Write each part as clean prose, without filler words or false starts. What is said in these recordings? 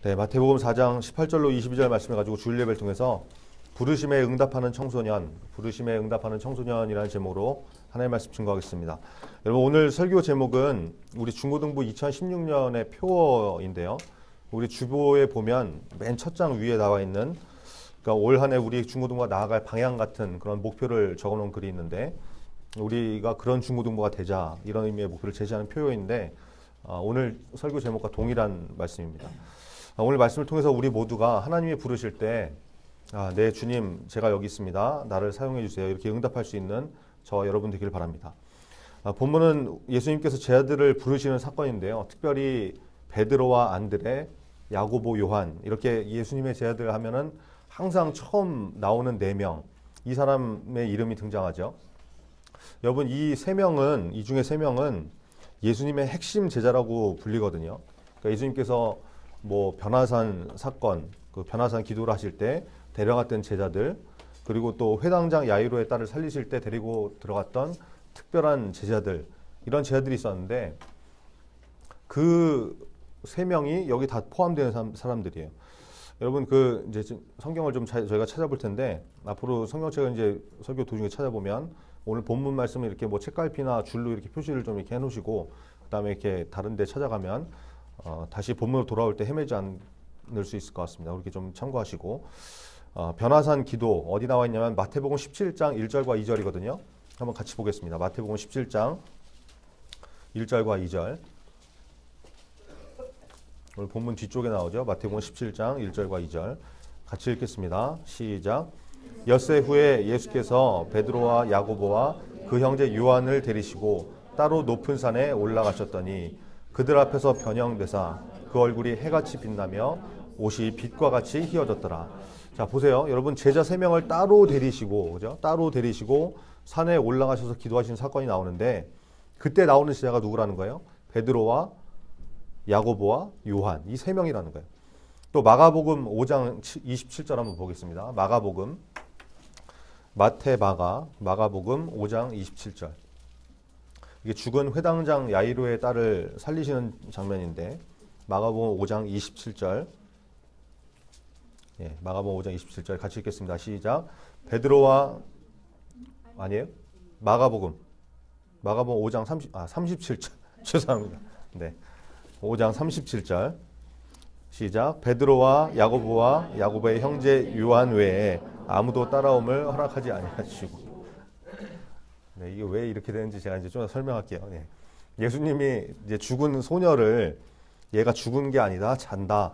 네, 마태복음 4장 18절로 22절 말씀을 가지고 주일 예배를 통해서 부르심에 응답하는 청소년, 부르심에 응답하는 청소년이라는 제목으로 하나님의 말씀 증거하겠습니다. 여러분, 오늘 설교 제목은 우리 중고등부 2016년의 표어인데요. 우리 주보에 보면 맨 첫 장 위에 나와 있는, 그러니까 올 한 해 우리 중고등부가 나아갈 방향 같은 그런 목표를 적어놓은 글이 있는데, 우리가 그런 중고등부가 되자, 이런 의미의 목표를 제시하는 표어인데, 오늘 설교 제목과 동일한 말씀입니다. 오늘 말씀을 통해서 우리 모두가 하나님이 부르실 때 네, 주님, 제가 여기 있습니다. 나를 사용해 주세요. 이렇게 응답할 수 있는 저와 여러분 되기를 바랍니다. 본문은 예수님께서 제 아들을 부르시는 사건인데요. 특별히 베드로와 안드레, 야고보, 요한, 이렇게 예수님의 제 아들 하면은 항상 처음 나오는 4명, 이 사람의 이름이 등장하죠. 여러분, 이 중에 3명은 예수님의 핵심 제자라고 불리거든요. 그러니까 예수님께서 변화산 사건, 그 변화산 기도를 하실 때 데려갔던 제자들, 그리고 또 회당장 야이로의 딸을 살리실 때 데리고 들어갔던 특별한 제자들, 이런 제자들이 있었는데 그 3명이 여기 다 포함되는 사람들이에요. 여러분, 이제 성경을 좀 저희가 찾아볼 텐데, 앞으로 성경책을 이제 설교 도중에 찾아보면 오늘 본문 말씀을 이렇게 책갈피나 줄로 이렇게 표시를 좀 이렇게 해놓으시고, 그다음에 이렇게 다른 데 찾아가면 다시 본문으로 돌아올 때 헤매지 않을 수 있을 것 같습니다. 그렇게 좀 참고하시고, 변화산 기도 어디 나와 있냐면 마태복음 17장 1절과 2절이거든요. 한번 같이 보겠습니다. 마태복음 17장 1절과 2절. 오늘 본문 뒤쪽에 나오죠. 마태복음 17장 1절과 2절. 같이 읽겠습니다. 시작. 엿새 후에 예수께서 베드로와 야고보와 그 형제 요한을 데리시고 따로 높은 산에 올라가셨더니 그들 앞에서 변형되사 그 얼굴이 해같이 빛나며 옷이 빛과 같이 휘어졌더라. 자, 보세요. 여러분, 제자 3명을 따로 데리시고, 그죠? 따로 데리시고 산에 올라가셔서 기도하신 사건이 나오는데, 그때 나오는 제자가 누구라는 거예요? 베드로와 야고보와 요한, 이 3명이라는 거예요. 또 마가복음 5장 27절 한번 보겠습니다. 마가복음, 마가복음 5장 27절. 이게 죽은 회당장 야이로의 딸을 살리시는 장면인데, 마가복음 5장 27절. 예, 마가복음 5장 27절 같이 읽겠습니다. 시작. 베드로와, 아니에요? 마가복음 5장 37절. 죄송합니다. 네. 5장 37절. 시작. 베드로와 야고보와 야고보의 형제 요한 외에 아무도 따라옴을 허락하지 아니하시고. 네, 이게 왜 이렇게 되는지 제가 이제 좀 설명할게요. 네. 예수님이 이제 죽은 소녀를 얘가 죽은 게 아니라 잔다.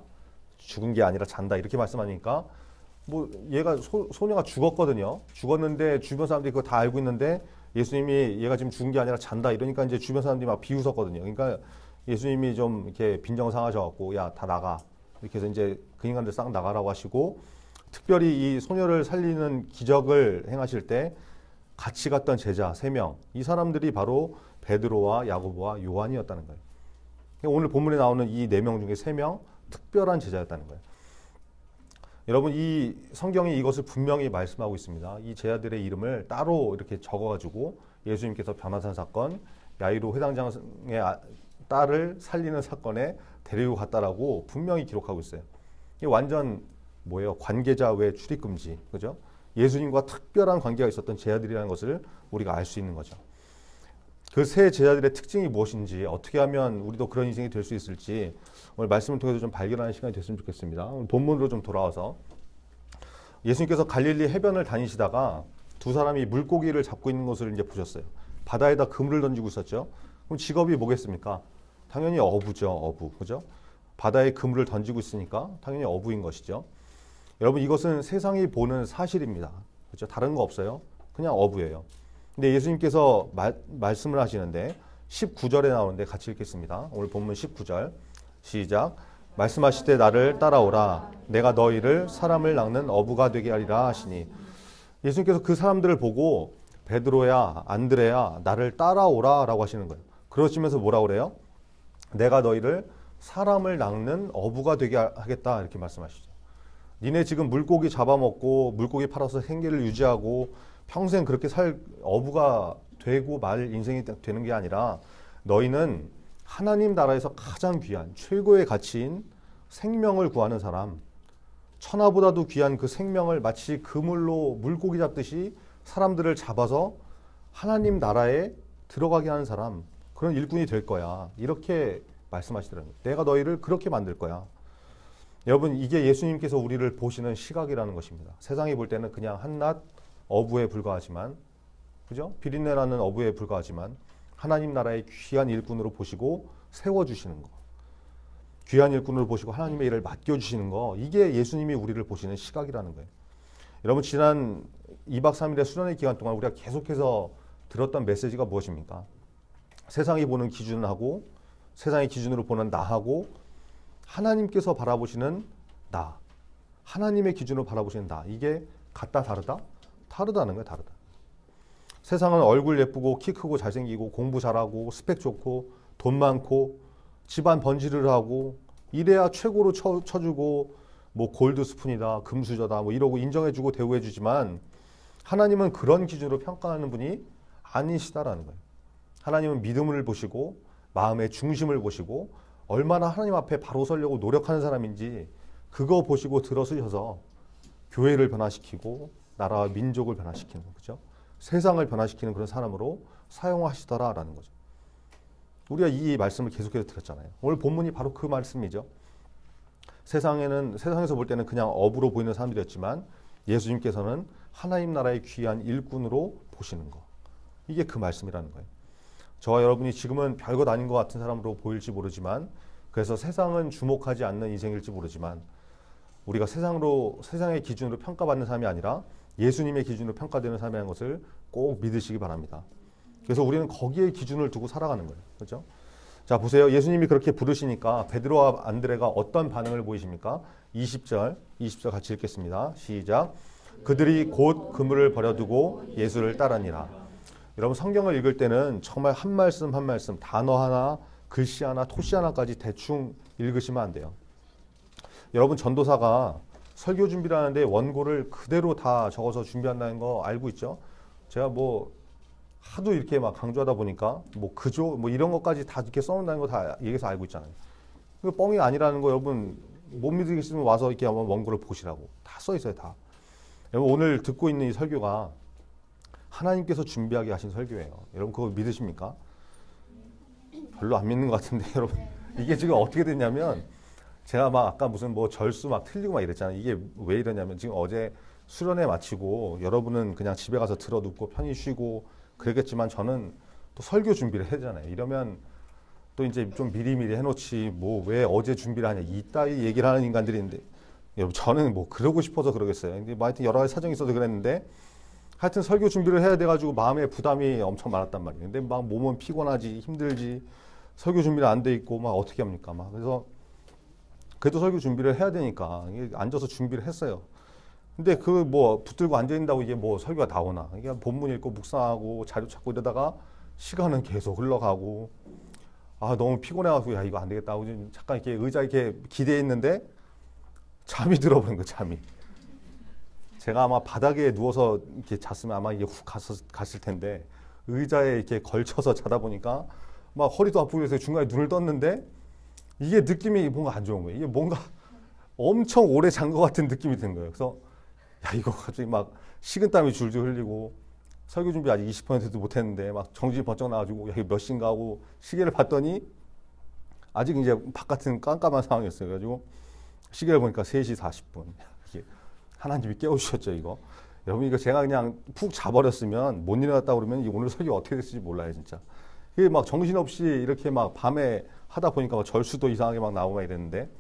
죽은 게 아니라 잔다. 이렇게 말씀하니까 얘가 소녀가 죽었거든요. 죽었는데 주변 사람들이 그거 다 알고 있는데 예수님이 얘가 지금 죽은 게 아니라 잔다. 이러니까 이제 주변 사람들이 막 비웃었거든요. 그러니까 예수님이 좀 이렇게 빈정상하셔갖고 야, 다 나가. 이렇게 해서 이제 그 인간들 싹 나가라고 하시고, 특별히 이 소녀를 살리는 기적을 행하실 때 같이 갔던 제자 3명, 이 사람들이 바로 베드로와 야고보와 요한이었다는 거예요. 오늘 본문에 나오는 이 4명 중에 3명, 특별한 제자였다는 거예요. 여러분, 이 성경이 이것을 분명히 말씀하고 있습니다. 이 제자들의 이름을 따로 이렇게 적어가지고 예수님께서 변화산 사건, 야이로 회당장의 딸을 살리는 사건에 데리고 갔다라고 분명히 기록하고 있어요. 이게 완전 관계자 외 출입 금지, 그죠? 예수님과 특별한 관계가 있었던 제자들이라는 것을 우리가 알 수 있는 거죠. 그 세 제자들의 특징이 무엇인지, 어떻게 하면 우리도 그런 인생이 될 수 있을지 오늘 말씀을 통해서 좀 발견하는 시간이 됐으면 좋겠습니다. 오늘 본문으로 좀 돌아와서, 예수님께서 갈릴리 해변을 다니시다가 두 사람이 물고기를 잡고 있는 것을 이제 보셨어요. 바다에다 그물을 던지고 있었죠. 그럼 직업이 뭐겠습니까? 당연히 어부죠, 어부, 그죠? 바다에 그물을 던지고 있으니까 당연히 어부인 것이죠. 여러분, 이것은 세상이 보는 사실입니다. 그렇죠? 다른 거 없어요. 그냥 어부예요. 근데 예수님께서 말씀을 하시는데 19절에 나오는데 같이 읽겠습니다. 오늘 본문 19절. 시작. 말씀하실 때 나를 따라오라. 내가 너희를 사람을 낚는 어부가 되게 하리라 하시니. 예수님께서 그 사람들을 보고 베드로야, 안드레야, 나를 따라오라 라고 하시는 거예요. 그러시면서 뭐라 그래요? 내가 너희를 사람을 낚는 어부가 되게 하겠다, 이렇게 말씀하시죠. 니네 지금 물고기 잡아먹고 물고기 팔아서 생계를 유지하고 평생 그렇게 어부가 되고 말 인생이 되는 게 아니라, 너희는 하나님 나라에서 가장 귀한 최고의 가치인 생명을 구하는 사람, 천하보다도 귀한 그 생명을 마치 그물로 물고기 잡듯이 사람들을 잡아서 하나님 나라에 들어가게 하는 사람, 그런 일꾼이 될 거야. 이렇게 말씀하시더라고요. 내가 너희를 그렇게 만들 거야. 여러분, 이게 예수님께서 우리를 보시는 시각이라는 것입니다. 세상이 볼 때는 그냥 한낱 어부에 불과하지만, 그죠? 비린내라는 어부에 불과하지만 하나님 나라의 귀한 일꾼으로 보시고 세워주시는 거, 귀한 일꾼으로 보시고 하나님의 일을 맡겨주시는 거, 이게 예수님이 우리를 보시는 시각이라는 거예요. 여러분, 지난 2박 3일의 수련회 기간 동안 우리가 계속해서 들었던 메시지가 무엇입니까? 세상이 보는 기준하고, 세상의 기준으로 보는 나하고, 하나님께서 바라보시는 나, 하나님의 기준으로 바라보시는 나, 이게 같다 다르다? 다르다는 거예요. 다르다. 세상은 얼굴 예쁘고 키 크고 잘생기고 공부 잘하고 스펙 좋고 돈 많고 집안 번지를 하고 이래야 최고로 쳐주고 뭐 골드 스푼이다, 금수저다 뭐 이러고 인정해주고 대우해주지만, 하나님은 그런 기준으로 평가하는 분이 아니시다라는 거예요. 하나님은 믿음을 보시고 마음의 중심을 보시고 얼마나 하나님 앞에 바로 서려고 노력하는 사람인지 그거 보시고 들어서셔서 교회를 변화시키고 나라와 민족을 변화시키는, 그죠? 세상을 변화시키는 그런 사람으로 사용하시더라라는 거죠. 우리가 이 말씀을 계속해서 들었잖아요. 오늘 본문이 바로 그 말씀이죠. 세상에서 볼 때는 그냥 어부로 보이는 사람들이었지만 예수님께서는 하나님 나라의 귀한 일꾼으로 보시는 거. 이게 그 말씀이라는 거예요. 저와 여러분이 지금은 별것 아닌 것 같은 사람으로 보일지 모르지만, 그래서 세상은 주목하지 않는 인생일지 모르지만, 우리가 세상의 기준으로 평가받는 사람이 아니라 예수님의 기준으로 평가되는 사람이라는 것을 꼭 믿으시기 바랍니다. 그래서 우리는 거기에 기준을 두고 살아가는 거예요. 그렇죠? 자, 보세요. 예수님이 그렇게 부르시니까 베드로와 안드레가 어떤 반응을 보이십니까? 20절 같이 읽겠습니다. 시작. 그들이 곧 그물을 버려두고 예수를 따르니라. 여러분, 성경을 읽을 때는 정말 한 말씀 한 말씀, 단어 하나, 글씨 하나, 토시 하나까지 대충 읽으시면 안 돼요. 여러분, 전도사가 설교 준비를 하는데 원고를 그대로 다 적어서 준비한다는 거 알고 있죠? 제가 뭐 하도 이렇게 막 강조하다 보니까 뭐 그조 뭐 이런 것까지 다 이렇게 써놓는다는 거 다 얘기해서 알고 있잖아요. 그 뻥이 아니라는 거 여러분 못 믿으시면 와서 이렇게 한번 원고를 보시라고. 다 써 있어요, 다. 여러분, 오늘 듣고 있는 이 설교가 하나님께서 준비하게 하신 설교예요. 여러분, 그거 믿으십니까? 별로 안 믿는 것 같은데 여러분, 이게 지금 어떻게 됐냐면, 제가 막 아까 무슨 뭐 절수 막 틀리고 막 이랬잖아요. 이게 왜 이러냐면, 지금 어제 수련회 마치고 여러분은 그냥 집에 가서 들어 눕고 편히 쉬고 그랬겠지만, 저는 또 설교 준비를 해야 되잖아요. 이러면 또 이제 좀 미리미리 해놓지, 뭐 왜 어제 준비를 하냐, 이따위 얘기를 하는 인간들이 있는데, 여러분, 저는 뭐 그러고 싶어서 그러겠어요. 근데 뭐 하여튼 여러 가지 사정이 있어서 그랬는데, 하여튼 설교 준비를 해야 돼가지고 마음에 부담이 엄청 많았단 말이에요. 근데 막 몸은 피곤하지, 힘들지, 설교 준비를 안 돼 있고 막 어떻게 합니까? 막 그래서 그래도 설교 준비를 해야 되니까 앉아서 준비를 했어요. 근데 그 뭐 붙들고 앉아 있는다고 이게 뭐 설교가 나오나? 이게 본문 읽고 묵상하고 자료 찾고 이러다가 시간은 계속 흘러가고, 아 너무 피곤해가지고 야 이거 안 되겠다 하고 잠깐 이렇게 의자 이렇게 기대해 있는데 잠이 들어버린 거예요. 잠이. 제가 아마 바닥에 누워서 이렇게 잤으면 아마 이게 훅 갔을 텐데, 의자에 이렇게 걸쳐서 자다 보니까 막 허리도 아프고 해서 중간에 눈을 떴는데, 이게 느낌이 뭔가 안 좋은 거예요. 이게 뭔가 엄청 오래 잔 것 같은 느낌이 든 거예요. 그래서 야 이거 갑자기 막 식은땀이 줄줄 흘리고, 설교 준비 아직 20%도 못했는데 막 정신이 번쩍 나가지고 야 이거 몇 시인가 하고 시계를 봤더니 아직 이제 바깥은 깜깜한 상황이었어요. 그래가지고 시계를 보니까 3시 40분. 이게 하나님이 깨우셨죠, 이거. 여러분, 이거 제가 그냥 푹 자버렸으면, 못 일어났다 그러면 오늘 설교 어떻게 됐을지 몰라요, 진짜. 이게 막 정신없이 이렇게 막 밤에 하다 보니까 막 절수도 이상하게 막 나오고 막 이랬는데,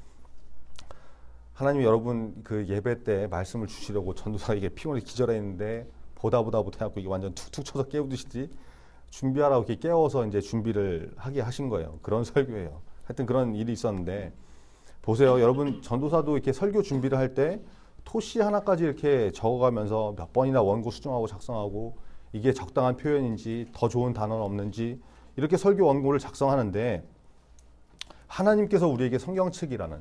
하나님이 여러분 그 예배 때 말씀을 주시려고 전도사에게 피곤해 기절했는데, 보다 못해갖고 이게 완전 툭툭 쳐서 깨우듯이 준비하라고 이렇게 깨워서 이제 준비를 하게 하신 거예요. 그런 설교예요. 하여튼 그런 일이 있었는데, 보세요. 여러분, 전도사도 이렇게 설교 준비를 할 때 토시 하나까지 이렇게 적어가면서 몇 번이나 원고 수정하고 작성하고, 이게 적당한 표현인지 더 좋은 단어는 없는지 이렇게 설교 원고를 작성하는데, 하나님께서 우리에게 성경책이라는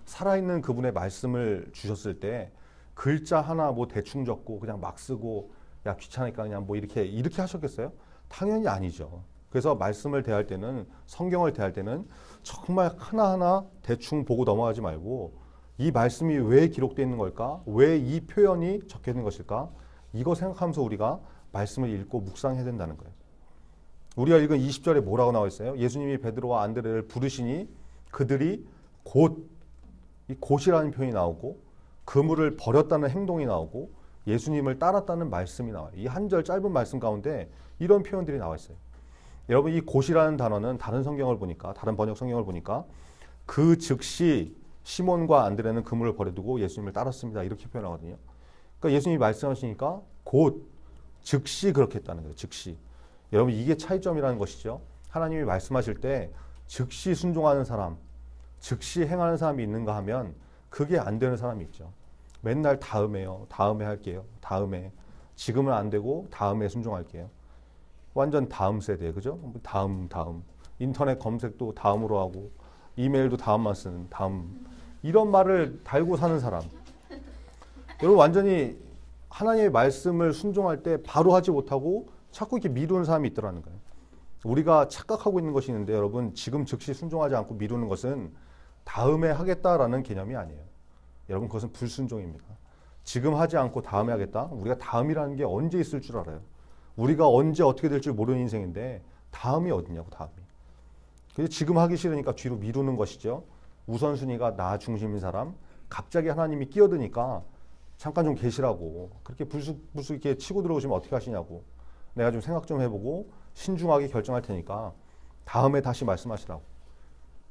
살아있는 그분의 말씀을 주셨을 때 글자 하나 뭐 대충 적고 그냥 막 쓰고 야 귀찮으니까 그냥 뭐 이렇게 하셨겠어요? 당연히 아니죠. 그래서 말씀을 대할 때는, 성경을 대할 때는 정말 하나하나 대충 보고 넘어가지 말고 이 말씀이 왜 기록되어 있는 걸까? 왜 이 표현이 적혀 있는 것일까? 이거 생각하면서 우리가 말씀을 읽고 묵상해야 된다는 거예요. 우리가 읽은 20절에 뭐라고 나와 있어요? 예수님이 베드로와 안드레를 부르시니 그들이 곧, 이 곧이라는 표현이 나오고 그물을 버렸다는 행동이 나오고 예수님을 따랐다는 말씀이 나와요. 이 한 절 짧은 말씀 가운데 이런 표현들이 나와 있어요. 여러분, 이 곧이라는 단어는 다른 성경을 보니까, 다른 번역 성경을 보니까 그 즉시 시몬과 안드레는 그물을 버려두고 예수님을 따랐습니다. 이렇게 표현하거든요. 그러니까 예수님이 말씀하시니까 곧, 즉시 그렇게 했다는 거예요. 즉시. 여러분, 이게 차이점이라는 것이죠. 하나님이 말씀하실 때 즉시 순종하는 사람, 즉시 행하는 사람이 있는가 하면 그게 안 되는 사람이 있죠. 맨날 다음에요. 다음에 할게요. 다음에. 지금은 안 되고 다음에 순종할게요. 완전 다음 세대, 그죠? 다음. 인터넷 검색도 다음으로 하고 이메일도 다음만 쓰는 다음. 이런 말을 달고 사는 사람. 여러분, 완전히 하나님의 말씀을 순종할 때 바로 하지 못하고 자꾸 이렇게 미루는 사람이 있더라는 거예요. 우리가 착각하고 있는 것이 있는데 여러분, 지금 즉시 순종하지 않고 미루는 것은 다음에 하겠다라는 개념이 아니에요. 여러분, 그것은 불순종입니다. 지금 하지 않고 다음에 하겠다? 우리가 다음이라는 게 언제 있을 줄 알아요? 우리가 언제 어떻게 될지 모르는 인생인데 다음이 어디냐고, 다음이. 그래서 지금 하기 싫으니까 뒤로 미루는 것이죠. 우선순위가 나 중심인 사람, 갑자기 하나님이 끼어드니까 잠깐 좀 계시라고, 그렇게 불쑥 이렇게 치고 들어오시면 어떻게 하시냐고, 내가 좀 생각 좀 해보고 신중하게 결정할 테니까 다음에 다시 말씀하시라고,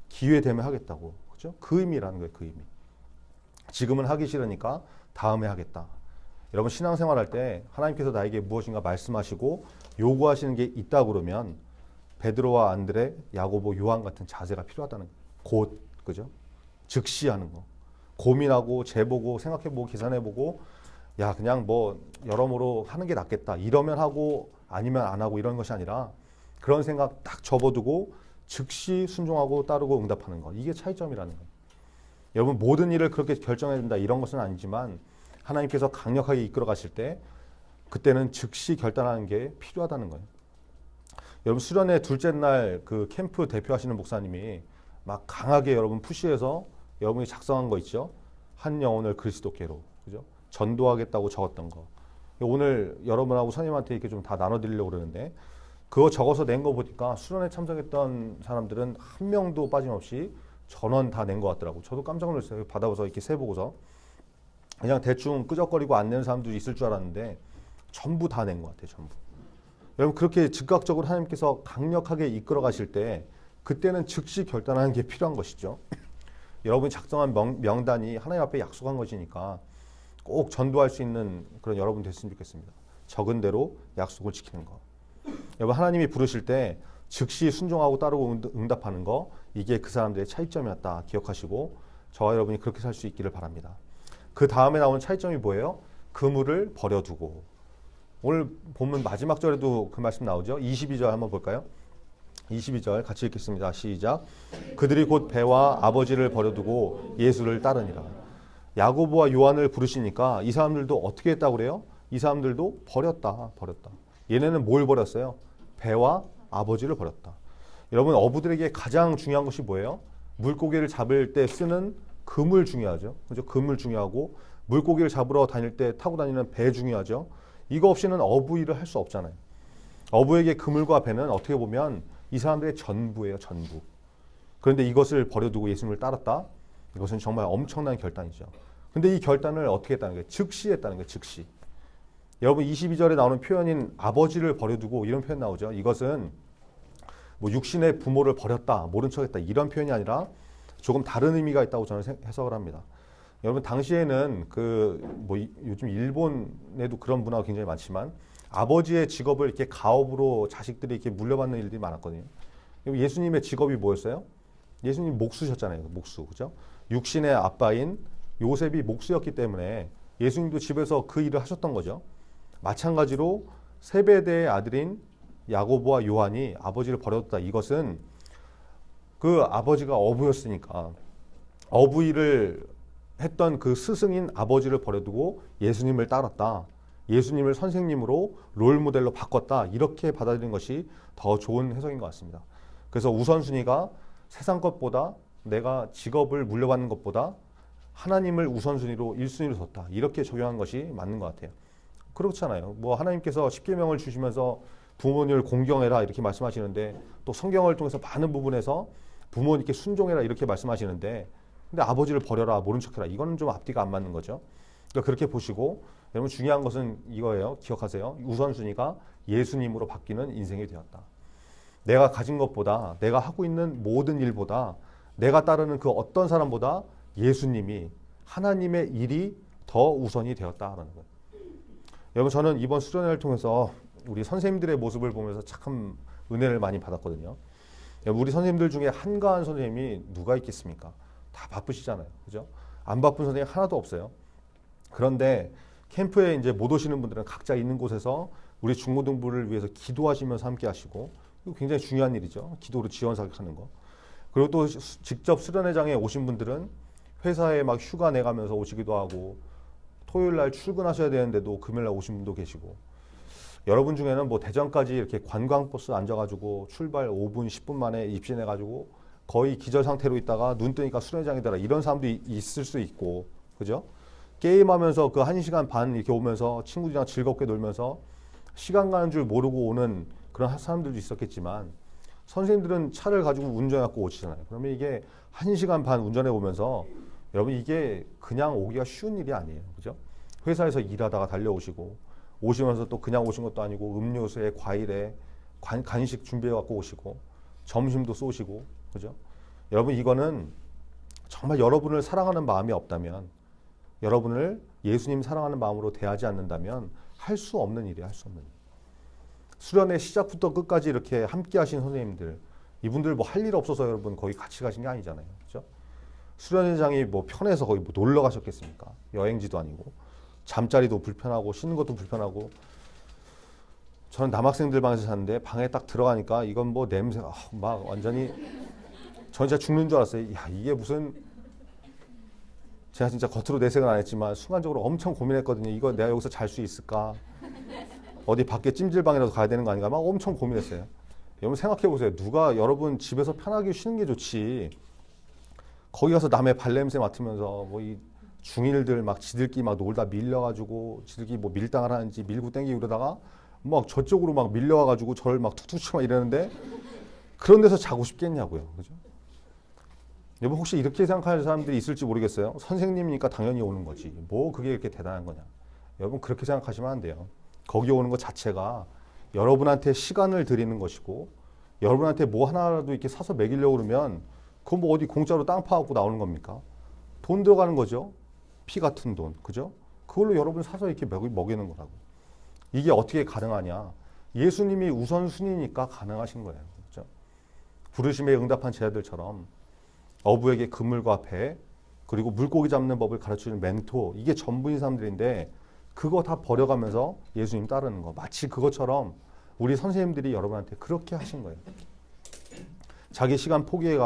기회 되면 하겠다고. 그죠? 그 의미라는 거예요. 그 의미. 지금은 하기 싫으니까 다음에 하겠다. 여러분, 신앙생활 할 때 하나님께서 나에게 무엇인가 말씀하시고 요구하시는 게 있다 그러면 베드로와 안드레, 야고보, 요한 같은 자세가 필요하다는 거예요. 곧, 그죠? 즉시 하는 거. 고민하고 재보고 생각해보고 계산해보고 야, 그냥 뭐 여러모로 하는 게 낫겠다, 이러면 하고 아니면 안 하고, 이런 것이 아니라 그런 생각 딱 접어두고 즉시 순종하고 따르고 응답하는 거. 이게 차이점이라는 거예요. 여러분, 모든 일을 그렇게 결정해야 된다 이런 것은 아니지만 하나님께서 강력하게 이끌어 가실 때 그때는 즉시 결단하는 게 필요하다는 거예요. 여러분, 수련회 둘째 날 그 캠프 대표하시는 목사님이 막 강하게 여러분 푸시해서 여러분이 작성한 거 있죠? 한 영혼을 그리스도께로, 그죠? 전도하겠다고 적었던 거. 오늘 여러분하고 선생님한테 이렇게 좀 다 나눠드리려고 그러는데, 그거 적어서 낸 거 보니까 수련회 참석했던 사람들은 한 명도 빠짐없이 전원 다 낸 것 같더라고. 저도 깜짝 놀랐어요. 받아보서 이렇게 세보고서. 그냥 대충 끄적거리고 안 내는 사람도 있을 줄 알았는데 전부 다 낸 것 같아요. 전부. 여러분, 그렇게 즉각적으로 하나님께서 강력하게 이끌어 가실 때 그때는 즉시 결단하는 게 필요한 것이죠. 여러분이 작성한 명단이 하나님 앞에 약속한 것이니까 꼭 전도할 수 있는 그런 여러분 됐으면 좋겠습니다. 적은 대로 약속을 지키는 거. 여러분, 하나님이 부르실 때 즉시 순종하고 따르고 응답하는 거, 이게 그 사람들의 차이점이었다 기억하시고 저와 여러분이 그렇게 살 수 있기를 바랍니다. 그 다음에 나오는 차이점이 뭐예요? 그물을 버려두고. 오늘 보면 마지막 절에도 그 말씀 나오죠. 22절 한번 볼까요? 22절 같이 읽겠습니다. 시작. 그들이 곧 배와 아버지를 버려두고 예수를 따르니라. 야고보와 요한을 부르시니까 이 사람들도 어떻게 했다고 그래요? 이 사람들도 버렸다. 얘네는 뭘 버렸어요? 배와 아버지를 버렸다. 여러분, 어부들에게 가장 중요한 것이 뭐예요? 물고기를 잡을 때 쓰는 그물 중요하죠. 그죠? 그물 중요하고, 물고기를 잡으러 다닐 때 타고 다니는 배 중요하죠. 이거 없이는 어부 일을 할 수 없잖아요. 어부에게 그물과 배는 어떻게 보면 이 사람들의 전부예요. 전부. 그런데 이것을 버려두고 예수님을 따랐다? 이것은 정말 엄청난 결단이죠. 근데 이 결단을 어떻게 했다는 거예요? 즉시 했다는 거예요. 즉시. 여러분, 22절에 나오는 표현인 아버지를 버려두고 이런 표현 나오죠. 이것은 뭐 육신의 부모를 버렸다, 모른 척했다, 이런 표현이 아니라 조금 다른 의미가 있다고 저는 해석을 합니다. 여러분, 당시에는 뭐 요즘 일본에도 그런 문화가 굉장히 많지만 아버지의 직업을 이렇게 가업으로 자식들이 이렇게 물려받는 일들이 많았거든요. 예수님의 직업이 뭐였어요? 예수님 목수셨잖아요. 목수, 그죠? 육신의 아빠인 요셉이 목수였기 때문에 예수님도 집에서 그 일을 하셨던 거죠. 마찬가지로 세베대의 아들인 야고보와 요한이 아버지를 버렸다. 이것은 그 아버지가 어부였으니까 어부 일을 했던 그 스승인 아버지를 버려두고 예수님을 따랐다. 예수님을 선생님으로 롤 모델로 바꿨다. 이렇게 받아들이는 것이 더 좋은 해석인 것 같습니다. 그래서 우선순위가 세상 것보다 내가 직업을 물려받는 것보다 하나님을 우선순위로 1순위로 뒀다. 이렇게 적용한 것이 맞는 것 같아요. 그렇잖아요. 뭐 하나님께서 십계명을 주시면서 부모님을 공경해라 이렇게 말씀하시는데 또 성경을 통해서 많은 부분에서 부모님께 순종해라 이렇게 말씀하시는데 근데 아버지를 버려라 모른 척해라 이거는 좀 앞뒤가 안 맞는 거죠. 그러니까 그렇게 보시고 여러분 중요한 것은 이거예요. 기억하세요. 우선순위가 예수님으로 바뀌는 인생이 되었다. 내가 가진 것보다 내가 하고 있는 모든 일보다 내가 따르는 그 어떤 사람보다 예수님이 하나님의 일이 더 우선이 되었다라는 거예요. 여러분 저는 이번 수련회를 통해서 우리 선생님들의 모습을 보면서 참 은혜를 많이 받았거든요. 우리 선생님들 중에 한가한 선생님이 누가 있겠습니까? 다 바쁘시잖아요. 그죠? 안 바쁜 선생님 하나도 없어요. 그런데 캠프에 이제 못 오시는 분들은 각자 있는 곳에서 우리 중고등부를 위해서 기도하시면서 함께 하시고 이거 굉장히 중요한 일이죠. 기도로 지원 사격하는 거. 그리고 또 직접 수련회장에 오신 분들은 회사에 막 휴가 내가면서 오시기도 하고 토요일 날 출근하셔야 되는데도 금요일 날 오신 분도 계시고 여러분 중에는 뭐 대전까지 이렇게 관광버스 앉아가지고 출발 5분, 10분 만에 입신해가지고 거의 기절 상태로 있다가 눈 뜨니까 수련회장이더라 이런 사람도 있을 수 있고 그죠? 게임하면서 그 1시간 반 이렇게 오면서 친구들이랑 즐겁게 놀면서 시간 가는 줄 모르고 오는 그런 사람들도 있었겠지만 선생님들은 차를 가지고 운전해갖고 오시잖아요. 그러면 이게 1시간 반 운전해 오면서 여러분 이게 그냥 오기가 쉬운 일이 아니에요. 그죠? 회사에서 일하다가 달려오시고 오시면서 또 그냥 오신 것도 아니고 음료수에 과일에 간식 준비해 갖고 오시고 점심도 쏘시고 그죠? 여러분 이거는 정말 여러분을 사랑하는 마음이 없다면 여러분을 예수님 사랑하는 마음으로 대하지 않는다면 할 수 없는 일이에요. 할 수 없는 일. 수련의 시작부터 끝까지 이렇게 함께 하신 선생님들 이분들 뭐 할 일 없어서 여러분 거기 같이 가신 게 아니잖아요. 그죠? 수련회장이 뭐 편해서 거기 뭐 놀러 가셨겠습니까? 여행지도 아니고 잠자리도 불편하고 쉬는 것도 불편하고 저는 남학생들 방에서 잤는데 방에 딱 들어가니까 이건 뭐 냄새가 막 완전히 전 진짜 죽는 줄 알았어요. 야 이게 무슨 제가 진짜 겉으로 내색은 안 했지만 순간적으로 엄청 고민했거든요. 이거 내가 여기서 잘 수 있을까? 어디 밖에 찜질방이라도 가야 되는 거 아닌가? 막 엄청 고민했어요. 여러분 생각해 보세요. 누가 여러분 집에서 편하게 쉬는 게 좋지. 거기 가서 남의 발냄새 맡으면서 뭐 이 중일들 막 지들끼리 막 놀다 밀려가지고 지들끼리 뭐 밀당을 하는지 밀고 땡기고 그러다가 막 저쪽으로 막 밀려와가지고 저를 막 툭툭 치고 막 이러는데 그런 데서 자고 싶겠냐고요. 그죠? 여러분 혹시 이렇게 생각하는 사람들이 있을지 모르겠어요. 선생님이니까 당연히 오는 거지. 뭐 그게 이렇게 대단한 거냐. 여러분 그렇게 생각하시면 안 돼요. 거기 오는 것 자체가 여러분한테 시간을 드리는 것이고 여러분한테 뭐 하나라도 이렇게 사서 먹이려고 그러면 그건 뭐 어디 공짜로 땅 파갖고 나오는 겁니까? 돈 들어가는 거죠. 피 같은 돈. 그죠? 그걸로 여러분 사서 이렇게 먹이는 거라고. 이게 어떻게 가능하냐. 예수님이 우선순위니까 가능하신 거예요. 그죠? 부르심에 응답한 제자들처럼 어부에게 그물과 배 그리고 물고기 잡는 법을 가르치는 멘토 이게 전부인 사람들인데 그거 다 버려가면서 예수님 따르는 거 마치 그것처럼 우리 선생님들이 여러분한테 그렇게 하신 거예요. 자기 시간 포기해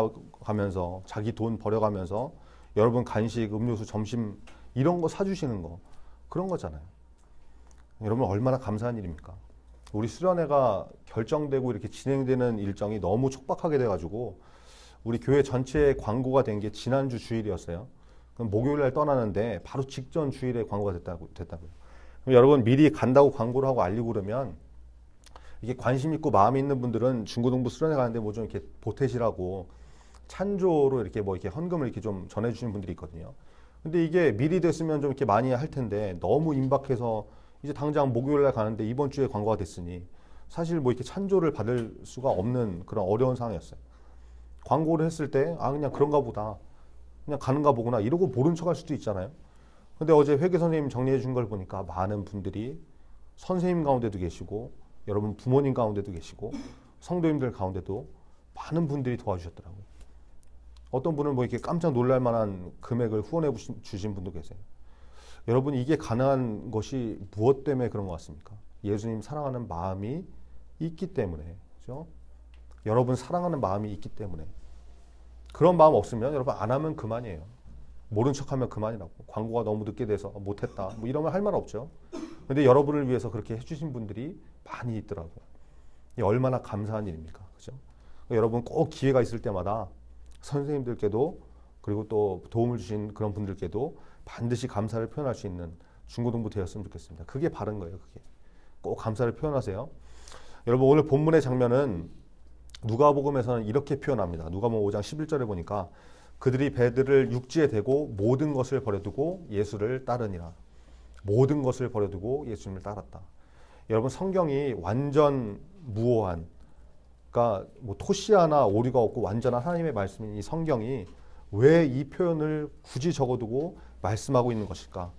가면서 자기 돈 버려가면서 여러분 간식, 음료수, 점심 이런 거 사주시는 거 그런 거잖아요. 여러분 얼마나 감사한 일입니까? 우리 수련회가 결정되고 이렇게 진행되는 일정이 너무 촉박하게 돼가지고 우리 교회 전체에 광고가 된 게 지난주 주일이었어요. 그럼 목요일 날 떠나는데 바로 직전 주일에 광고가 됐다고요. 그럼 여러분 미리 간다고 광고를 하고 알리고 그러면 이게 관심 있고 마음이 있는 분들은 중고등부 수련회 가는데 뭐 좀 이렇게 보태시라고 찬조로 이렇게 뭐 이렇게 헌금을 이렇게 좀 전해주시는 분들이 있거든요. 근데 이게 미리 됐으면 좀 이렇게 많이 할 텐데 너무 임박해서 이제 당장 목요일 날 가는데 이번 주에 광고가 됐으니 사실 뭐 이렇게 찬조를 받을 수가 없는 그런 어려운 상황이었어요. 광고를 했을 때 아 그냥 그런가 보다 그냥 가는가 보구나 이러고 모른 척 할 수도 있잖아요. 근데 어제 회계 선생님 정리해 준 걸 보니까 많은 분들이 선생님 가운데도 계시고 여러분 부모님 가운데도 계시고 성도님들 가운데도 많은 분들이 도와주셨더라고요. 어떤 분은 뭐 이렇게 깜짝 놀랄 만한 금액을 후원해 주신 분도 계세요. 여러분 이게 가능한 것이 무엇 때문에 그런 것 같습니까? 예수님 사랑하는 마음이 있기 때문에 그렇죠? 여러분 사랑하는 마음이 있기 때문에 그런 마음 없으면 여러분 안 하면 그만이에요. 모른 척하면 그만이라고. 광고가 너무 늦게 돼서 못했다 뭐 이러면 할 말 없죠. 근데 여러분을 위해서 그렇게 해주신 분들이 많이 있더라고요. 이게 얼마나 감사한 일입니까? 그죠? 여러분 꼭 기회가 있을 때마다 선생님들께도 그리고 또 도움을 주신 그런 분들께도 반드시 감사를 표현할 수 있는 중고등부 되었으면 좋겠습니다. 그게 바른 거예요. 그게 꼭 감사를 표현하세요. 여러분 오늘 본문의 장면은 누가복음에서는 이렇게 표현합니다. 누가복음 5장 11절에 보니까 그들이 배들을 육지에 대고 모든 것을 버려두고 예수를 따르니라. 모든 것을 버려두고 예수님을 따랐다. 여러분 성경이 완전 무오한, 그러니까 뭐 토시 하나 오류가 없고 완전한 하나님의 말씀인 이 성경이 왜 이 표현을 굳이 적어두고 말씀하고 있는 것일까?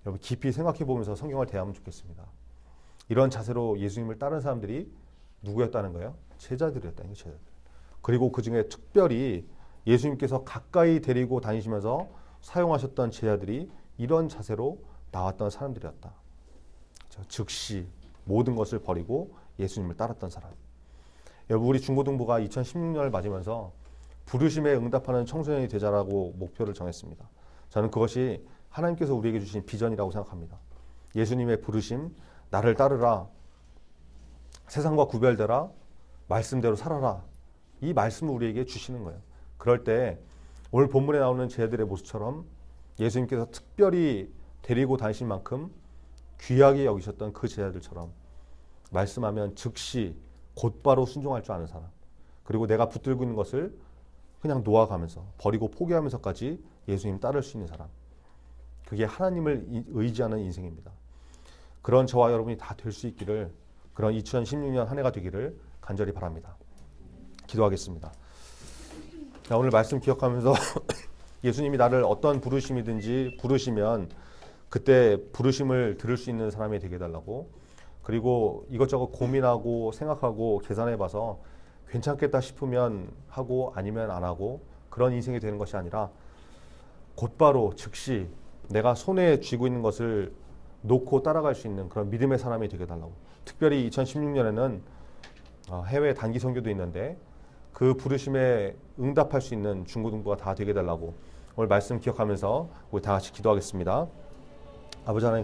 여러분 깊이 생각해 보면서 성경을 대하면 좋겠습니다. 이런 자세로 예수님을 따른 사람들이 누구였다는 거예요? 제자들이었다는 거예요. 제자들. 그리고 그 중에 특별히 예수님께서 가까이 데리고 다니시면서 사용하셨던 제자들이 이런 자세로 나왔던 사람들이었다. 즉시 모든 것을 버리고 예수님을 따랐던 사람. 여러분 우리 중고등부가 2016년을 맞으면서 부르심에 응답하는 청소년이 되자라고 목표를 정했습니다. 저는 그것이 하나님께서 우리에게 주신 비전이라고 생각합니다. 예수님의 부르심, 나를 따르라, 세상과 구별되라, 말씀대로 살아라. 이 말씀을 우리에게 주시는 거예요. 그럴 때 오늘 본문에 나오는 제자들의 모습처럼 예수님께서 특별히 데리고 다니신 만큼 귀하게 여기셨던 그 제자들처럼 말씀하면 즉시 곧바로 순종할 줄 아는 사람, 그리고 내가 붙들고 있는 것을 그냥 놓아가면서 버리고 포기하면서까지 예수님 따를 수 있는 사람, 그게 하나님을 의지하는 인생입니다. 그런 저와 여러분이 다 될 수 있기를, 그런 2016년 한 해가 되기를 간절히 바랍니다. 기도하겠습니다. 자, 오늘 말씀 기억하면서 예수님이 나를 어떤 부르심이든지 부르시면 그때 부르심을 들을 수 있는 사람이 되게 해달라고, 그리고 이것저것 고민하고 생각하고 계산해봐서 괜찮겠다 싶으면 하고 아니면 안 하고 그런 인생이 되는 것이 아니라 곧바로 즉시 내가 손에 쥐고 있는 것을 놓고 따라갈 수 있는 그런 믿음의 사람이 되게 해달라고. 특별히 2016년에는 해외 단기 선교도 있는데 그 부르심에 응답할 수 있는 중고등부가 다 되게 해달라고 오늘 말씀 기억하면서 우리 다 같이 기도하겠습니다. 아버지 하나님,